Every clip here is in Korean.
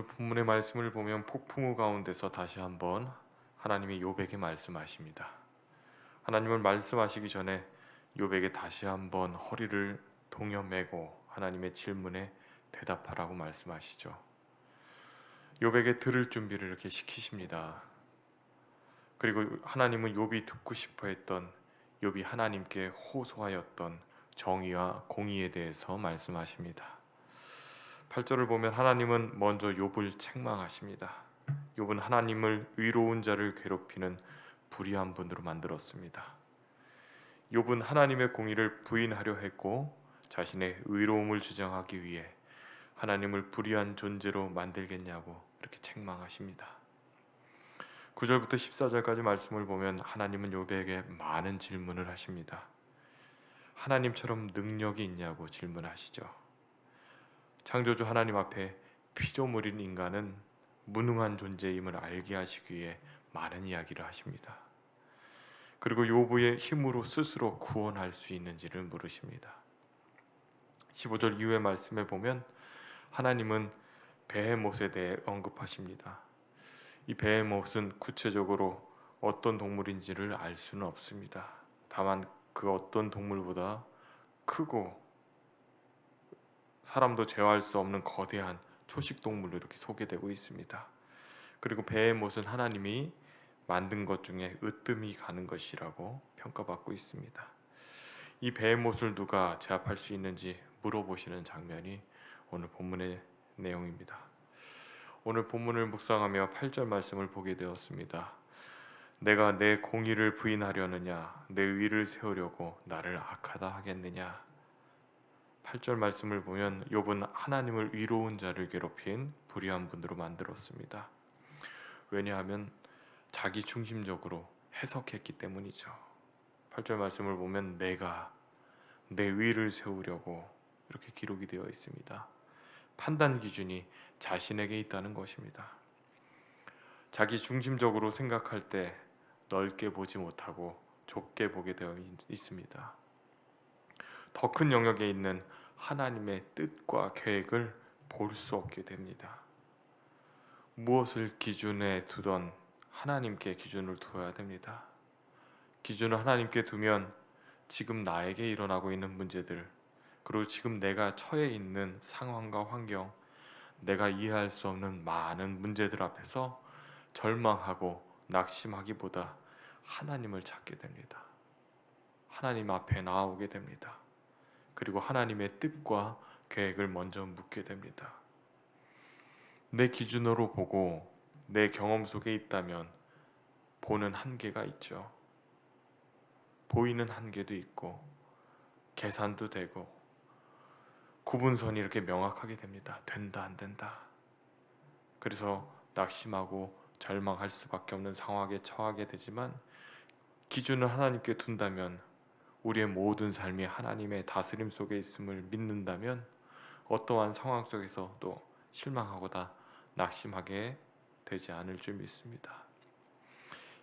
본문의 말씀을 보면 폭풍우 가운데서 다시 한번 하나님이 욥에게 말씀하십니다. 하나님은 말씀하시기 전에 욥에게 다시 한번 허리를 동여매고 하나님의 질문에 대답하라고 말씀하시죠. 욥에게 들을 준비를 이렇게 시키십니다. 그리고 하나님은 욥이 듣고 싶어 했던, 욥이 하나님께 호소하였던 정의와 공의에 대해서 말씀하십니다. 8절을 보면 하나님은 먼저 욥을 책망하십니다. 욥은 하나님을 의로운 자를 괴롭히는 불의한 분으로 만들었습니다. 욥은 하나님의 공의를 부인하려 했고 자신의 의로움을 주장하기 위해 하나님을 불의한 존재로 만들겠냐고 이렇게 책망하십니다. 9절부터 14절까지 말씀을 보면 하나님은 욥에게 많은 질문을 하십니다. 하나님처럼 능력이 있냐고 질문하시죠. 창조주 하나님 앞에 피조물인 인간은 무능한 존재임을 알게 하시기 위해 많은 이야기를 하십니다. 그리고 욥의 힘으로 스스로 구원할 수 있는지를 물으십니다. 15절 이후의 말씀에 보면 하나님은 베헤못에 대해 언급하십니다. 이 베헤못은 구체적으로 어떤 동물인지를 알 수는 없습니다. 다만 그 어떤 동물보다 크고 사람도 제어할 수 없는 거대한 초식동물로 이렇게 소개되고 있습니다. 그리고 베헤못은 하나님이 만든 것 중에 으뜸이 가는 것이라고 평가받고 있습니다. 이 베헤못을 누가 제압할 수 있는지 물어보시는 장면이 오늘 본문의 내용입니다. 오늘 본문을 묵상하며 8절 말씀을 보게 되었습니다. 내가 내 공의를 부인하려느냐, 내 의를 세우려고 나를 악하다 하겠느냐. 8절 말씀을 보면 욥은 하나님을 의로운 자를 괴롭힌 불의한 분으로 만들었습니다. 왜냐하면 자기 중심적으로 해석했기 때문이죠. 8절 말씀을 보면 내가 내 의를 세우려고 이렇게 기록이 되어 있습니다. 판단 기준이 자신에게 있다는 것입니다. 자기 중심적으로 생각할 때 넓게 보지 못하고 좁게 보게 되어 있습니다. 더 큰 영역에 있는 하나님의 뜻과 계획을 볼 수 없게 됩니다. 무엇을 기준에 두던 하나님께 기준을 두어야 됩니다. 기준을 하나님께 두면 지금 나에게 일어나고 있는 문제들, 그리고 지금 내가 처해 있는 상황과 환경, 내가 이해할 수 없는 많은 문제들 앞에서 절망하고 낙심하기보다 하나님을 찾게 됩니다. 하나님 앞에 나아오게 됩니다. 그리고 하나님의 뜻과 계획을 먼저 묻게 됩니다. 내 기준으로 보고 내 경험 속에 있다면 보는 한계가 있죠. 보이는 한계도 있고 계산도 되고 구분선이 이렇게 명확하게 됩니다. 된다 안 된다. 그래서 낙심하고 절망할 수밖에 없는 상황에 처하게 되지만 기준을 하나님께 둔다면, 우리의 모든 삶이 하나님의 다스림 속에 있음을 믿는다면 어떠한 상황 속에서도 실망하거나 낙심하게 되지 않을 줄 믿습니다.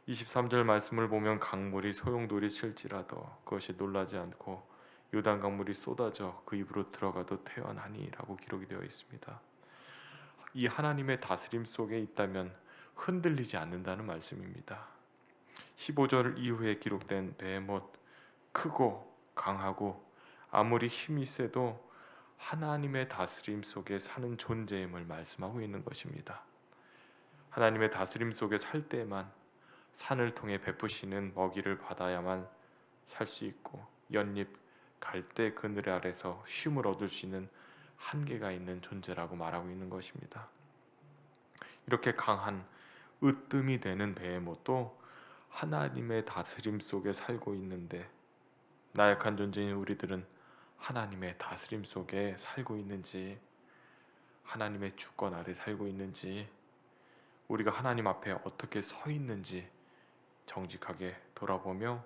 23절 말씀을 보면 강물이 소용돌이 칠지라도 그것이 놀라지 않고 요단 강물이 쏟아져 그 입으로 들어가도 태어나니 라고 기록이 되어 있습니다. 이 하나님의 다스림 속에 있다면 흔들리지 않는다는 말씀입니다. 15절 이후에 기록된 베헤못, 크고 강하고 아무리 힘이 세도 하나님의 다스림 속에 사는 존재임을 말씀하고 있는 것입니다. 하나님의 다스림 속에 살 때만 산을 통해 베푸시는 먹이를 받아야만 살 수 있고 연잎 갈대 그늘 아래서 쉼을 얻을 수 있는 한계가 있는 존재라고 말하고 있는 것입니다. 이렇게 강한 으뜸이 되는 베헤못도 하나님의 다스림 속에 살고 있는데, 나약한 존재인 우리들은 하나님의 다스림 속에 살고 있는지, 하나님의 주권 아래 살고 있는지, 우리가 하나님 앞에 어떻게 서 있는지 정직하게 돌아보며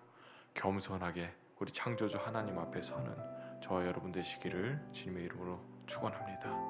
겸손하게 우리 창조주 하나님 앞에 서는 저와 여러분 되시기를 주님의 이름으로 축원합니다.